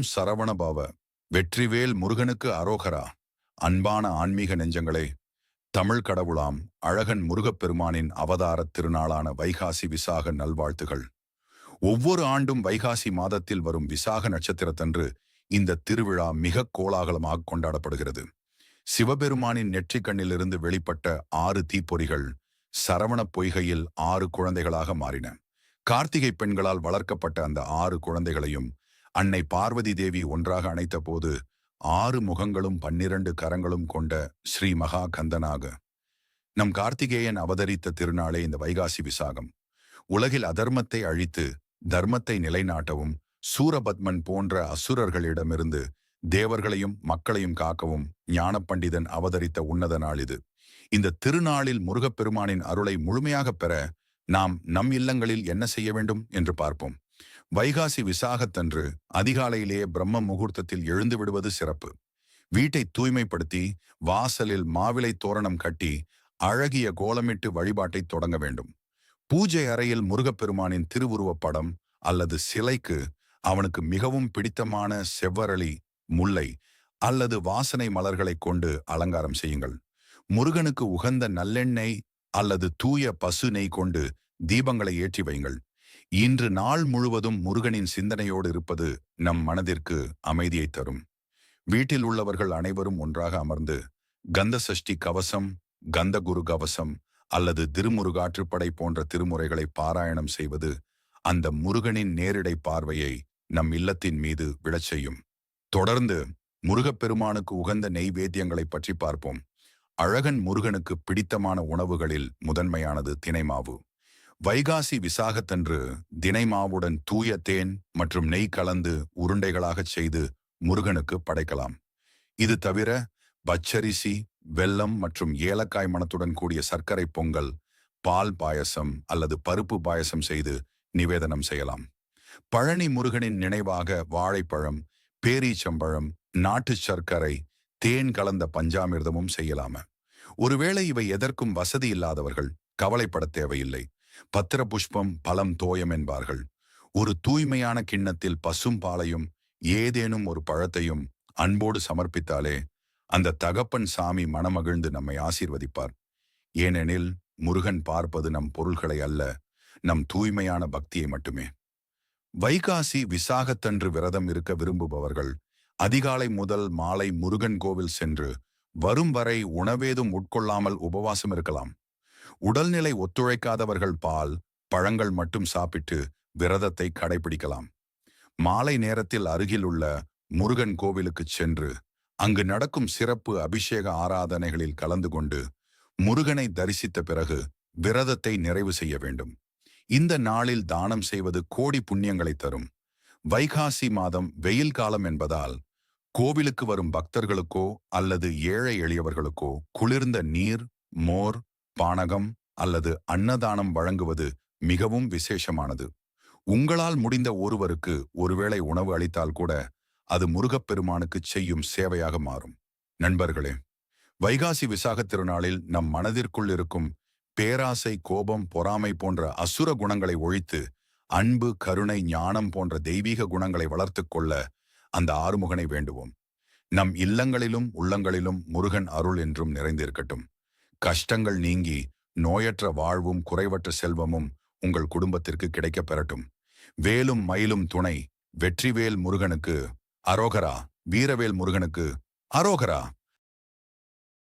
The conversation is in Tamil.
ஓம் சரவணபவ. வெற்றிவேல் முருகனுக்கு அரோகரா. அன்பான ஆன்மீக நெஞ்சங்களே, தமிழ் கடவுளாம் அழகன் முருகப்பெருமானின் அவதாரத் திருநாளான வைகாசி விசாக நல்வாழ்த்துகள். ஒவ்வொரு ஆண்டும் வைகாசி மாதத்தில் வரும் விசாக நட்சத்திரத்தன்று இந்த திருவிழா மிக கோலாகலமாக கொண்டாடப்படுகிறது. சிவபெருமானின் நெற்றிக்கண்ணிலிருந்து வெளிப்பட்ட 6 தீப்பொறிகள் சரவணப் பொய்கையில் 6 குழந்தைகளாக மாறின. கார்த்திகை பெண்களால் வளர்க்கப்பட்ட அந்த 6 குழந்தைகளையும் அன்னை பார்வதி தேவி ஒன்றாக அணைத்த போது 6 முகங்களும் 12 கரங்களும் கொண்ட ஸ்ரீ மகா கந்தனாக நம் கார்த்திகேயன் அவதரித்த திருநாளே இந்த வைகாசி விசாகம். உலகில் அதர்மத்தை அழித்து தர்மத்தை நிலைநாட்டவும் சூரபத்மன் போன்ற அசுரர்களிடமிருந்து தேவர்களையும் மக்களையும் காக்கவும் ஞான பண்டிதன் அவதரித்த உன்னத நாள் இது. இந்த திருநாளில் முருகப்பெருமானின் அருளை முழுமையாக பெற நாம் நம் இல்லங்களில் என்ன செய்ய வேண்டும் என்று பார்ப்போம். வைகாசி விசாகத்தன்று அதிகாலையிலேயே பிரம்ம முகூர்த்தத்தில் எழுந்து விடுவது சிறப்பு. வீட்டை தூய்மைப்படுத்தி வாசலில் மாவிலை தோரணம் கட்டி அழகிய கோலமிட்டு வழிபாட்டை தொடங்க வேண்டும். பூஜை அறையில் முருகப்பெருமானின் திருவுருவப் படம் அல்லது சிலைக்கு அவனுக்கு மிகவும் பிடித்தமான செவ்வரளி, முல்லை அல்லது வாசனை மலர்களை கொண்டு அலங்காரம் செய்யுங்கள். முருகனுக்கு உகந்த நல்லெண்ணெய் அல்லது தூய பசு நெய் கொண்டு தீபங்களை ஏற்றி வையுங்கள். இன்று நாள் முழுவதும் முருகனின் சிந்தனையோடு இருப்பது நம் மனதிற்கு அமைதியை தரும். வீட்டில் உள்ளவர்கள் அனைவரும் ஒன்றாக அமர்ந்து கந்த சஷ்டி கவசம், கந்தகுரு கவசம் அல்லது திருமுருகாற்றுப்படை போன்ற திருமுறைகளை பாராயணம் செய்வது அந்த முருகனின் நேரிடை பார்வையை நம் இல்லத்தின் மீது விழச் செய்யும். தொடர்ந்து முருகப்பெருமானுக்கு உகந்த நெய்வேத்தியங்களை பற்றி பார்ப்போம். அழகன் முருகனுக்கு பிடித்தமான உணவுகளில் முதன்மையானது தினைமாவு. வைகாசி விசாகத்தன்று தினைமாவுடன் தூய தேன் மற்றும் நெய் கலந்து உருண்டைகளாகச் செய்து முருகனுக்கு படைக்கலாம். இது தவிர பச்சரிசி, வெல்லம் மற்றும் ஏலக்காய் மணத்துடன் கூடிய சர்க்கரை பொங்கல், பால் பாயசம் அல்லது பருப்பு பாயசம் செய்து நிவேதனம் செய்யலாம். பழனி முருகனின் நினைவாக வாழைப்பழம், பேரீச்சம்பழம், நாட்டு சர்க்கரை, தேன் கலந்த பஞ்சாமிர்தமும் செய்யலாம. ஒருவேளை இவை எதற்கும் வசதி இல்லாதவர்கள் கவலைப்பட தேவையில்லை. பத்திர புஷ்பம் பலம் தோயம் என்பார்கள். ஒரு தூய்மையான கிண்ணத்தில் பசும் பாலையும் ஏதேனும் ஒரு பழத்தையும் அன்போடு சமர்ப்பித்தாலே அந்த தகப்பன் சாமி மனமகிழ்ந்து நம்மை ஆசீர்வதிப்பார். ஏனெனில் முருகன் பார்ப்பது நம் பொருள்களை அல்ல, நம் தூய்மையான பக்தியை மட்டுமே. வைகாசி விசாகத்தன்று விரதம் இருக்க விரும்புபவர்கள் அதிகாலை முதல் மாலை முருகன் கோவில் சென்று வரும் வரை உணவேதும் உட்கொள்ளாமல் உபவாசம் இருக்கலாம். உடல்நிலை ஒத்துழைக்காதவர்கள் பால், பழங்கள் மட்டும் சாப்பிட்டு விரதத்தை கடைபிடிக்கலாம். மாலை நேரத்தில் அருகில் உள்ள முருகன் கோவிலுக்கு சென்று அங்கு நடக்கும் சிறப்பு அபிஷேக ஆராதனைகளில் கலந்து கொண்டு முருகனை தரிசித்த பிறகு விரதத்தை நிறைவு செய்ய வேண்டும். இந்த நாளில் தானம் செய்வது கோடி புண்ணியங்களை தரும். வைகாசி மாதம் வெயில் காலம் என்பதால் கோவிலுக்கு வரும் பக்தர்களுக்கோ அல்லது ஏழை எளியவர்களுக்கோ குளிர்ந்த நீர், மோர், பானகம் அல்லது அன்னதானம் வழங்குவது மிகவும் விசேஷமானது. உங்களால் முடிந்த ஒருவருக்கு ஒருவேளை உணவு அளித்தால் கூட அது முருகப்பெருமானுக்கு செய்யும் சேவையாக மாறும். நண்பர்களே, வைகாசி விசாக திருநாளில் நம் மனதிற்குள் இருக்கும் பேராசை, கோபம், பொறாமை போன்ற அசுர குணங்களை ஒழித்து அன்பு, கருணை, ஞானம் போன்ற தெய்வீக குணங்களை வளர்த்து கொள்ள அந்த ஆறுமுகனை வேண்டுவோம். நம் இல்லங்களிலும் உள்ளங்களிலும் முருகன் அருள் என்றும் நிறைந்திருக்கட்டும். கஷ்டங்கள் நீங்கி நோயற்ற வாழ்வும் குறைவற்ற செல்வமும் உங்கள் குடும்பத்திற்கு கிடைக்கப் பெறட்டும். வேலும் மயிலும் துணை. வெற்றிவேல் முருகனுக்கு அரோகரா. வீரவேல் முருகனுக்கு அரோகரா.